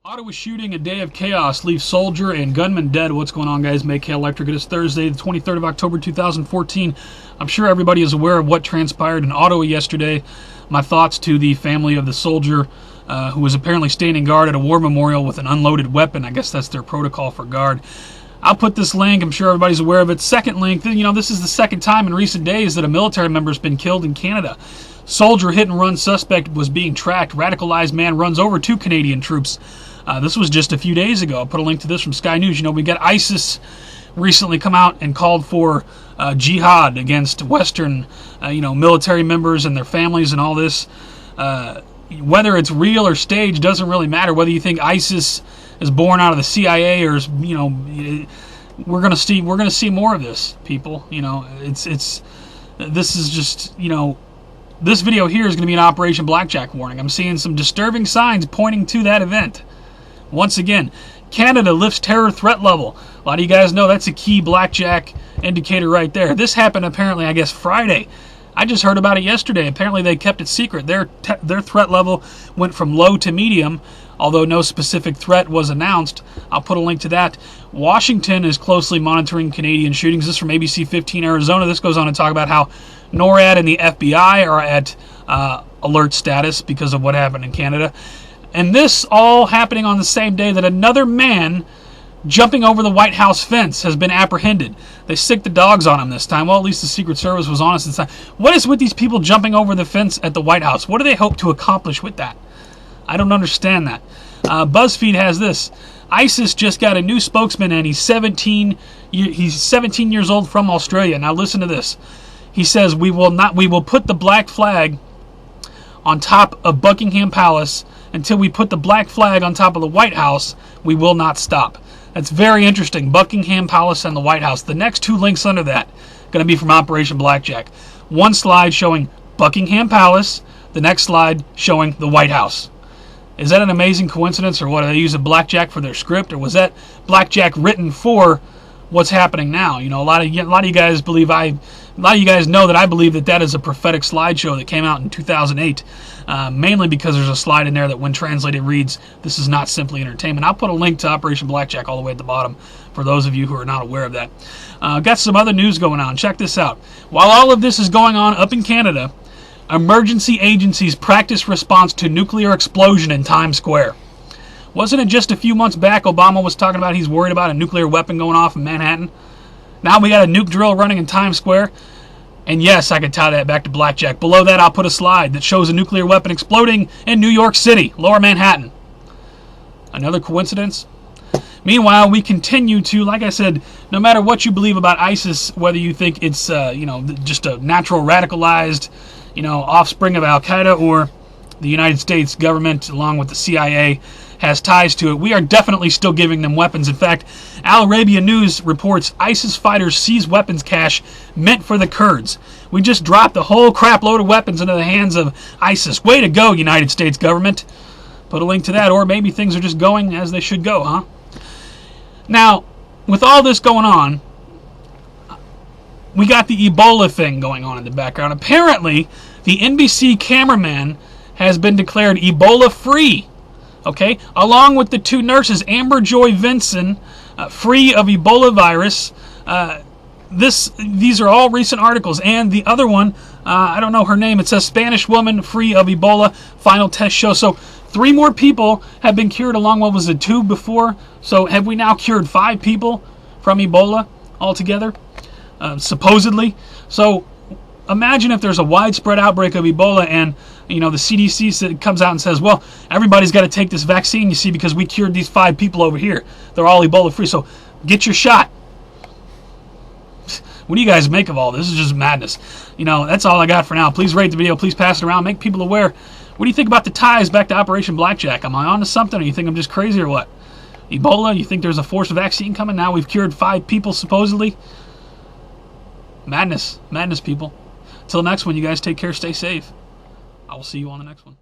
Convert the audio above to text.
Ottawa shooting, a day of chaos, leaves soldier and gunman dead. What's going on, guys? MaKaElectric. It is Thursday, the 23rd of October, 2014. I'm sure everybody is aware of what transpired in Ottawa yesterday. My thoughts to the family of the soldier who was apparently standing guard at a war memorial with an unloaded weapon. I guess that's their protocol for guard. I'll put this link. I'm sure everybody's aware of it. Second link, this is the second time in recent days that a military member has been killed in Canada. Soldier hit-and-run suspect was being tracked. Radicalized man runs over two Canadian troops. This was just a few days ago. I'll put a link to this from Sky News. We got ISIS recently come out and called for jihad against Western, military members and their families and all this. Whether it's real or staged doesn't really matter. Whether you think ISIS is born out of the CIA or we're gonna see more of this, people. This is just this video here is going to be an Operation Blackjack warning. I'm seeing some disturbing signs pointing to that event. Once again, Canada lifts terror threat level. A lot of you guys know that's a key Blackjack indicator right there. This happened apparently, I guess, Friday. I just heard about it yesterday. Apparently they kept it secret. Their threat level went from low to medium, although no specific threat was announced. I'll put a link to that. Washington is closely monitoring Canadian shootings. This is from ABC 15 Arizona. This goes on to talk about how NORAD and the FBI are at alert status because of what happened in Canada. And this all happening on the same day that another man jumping over the White House fence has been apprehended. They sicked the dogs on him this time. Well, at least the Secret Service was honest this time. What is with these people jumping over the fence at the White House? What do they hope to accomplish with that? I don't understand that. BuzzFeed has this. ISIS just got a new spokesman, and he's 17 years old, from Australia. Now listen to this. He says, we will put the black flag on top of Buckingham Palace until we put the black flag on top of the White House. We will not stop. That's very interesting. Buckingham Palace and the White House. The next two links under that going to be from Operation Blackjack. One slide showing Buckingham Palace, the next slide showing the White House. Is that an amazing coincidence, or what? Are they using Blackjack for their script, or was that Blackjack written for what's happening now? A lot of you guys believe a lot of you guys know that I believe that is a prophetic slideshow that came out in 2008, mainly because there's a slide in there that when translated reads, "This is not simply entertainment." I'll put a link to Operation Blackjack all the way at the bottom for those of you who are not aware of that. Got some other news going on. Check this out. While all of this is going on up in Canada, emergency agencies practice response to nuclear explosion in Times Square. Wasn't it just a few months back Obama was talking about he's worried about a nuclear weapon going off in Manhattan? Now we got a nuke drill running in Times Square. And yes, I could tie that back to Blackjack. Below that, I'll put a slide that shows a nuclear weapon exploding in New York City, Lower Manhattan. Another coincidence? Meanwhile, we continue to, like I said, no matter what you believe about ISIS, whether you think it's just a natural radicalized offspring of Al-Qaeda, or the United States government, along with the CIA, has ties to it, we are definitely still giving them weapons. In fact, Al Arabiya News reports ISIS fighters seize weapons cache meant for the Kurds. We just dropped the whole crap load of weapons into the hands of ISIS. Way to go, United States government. Put a link to that, or maybe things are just going as they should go, huh? Now, with all this going on, we got the Ebola thing going on in the background. Apparently, the NBC cameraman has been declared Ebola-free. Okay, along with the two nurses, Amber Joy Vinson, free of Ebola virus. These are all recent articles. And the other one, I don't know her name. It says Spanish woman free of Ebola. Final test show. So 3 more people have been cured along what was it, 2 before. So have we now cured 5 people from Ebola altogether? Supposedly. So imagine if there's a widespread outbreak of Ebola and the CDC comes out and says, well, everybody's got to take this vaccine, you see, because we cured these 5 people over here. They're all Ebola free, so get your shot. What do you guys make of all this? This is just madness. That's all I got for now. Please rate the video. Please pass it around. Make people aware. What do you think about the ties back to Operation Blackjack? Am I on to something, or you think I'm just crazy, or what? Ebola, you think there's a forced vaccine coming? Now we've cured 5 people, supposedly? Madness. Madness, people. Till next one, you guys take care, stay safe. I will see you on the next one.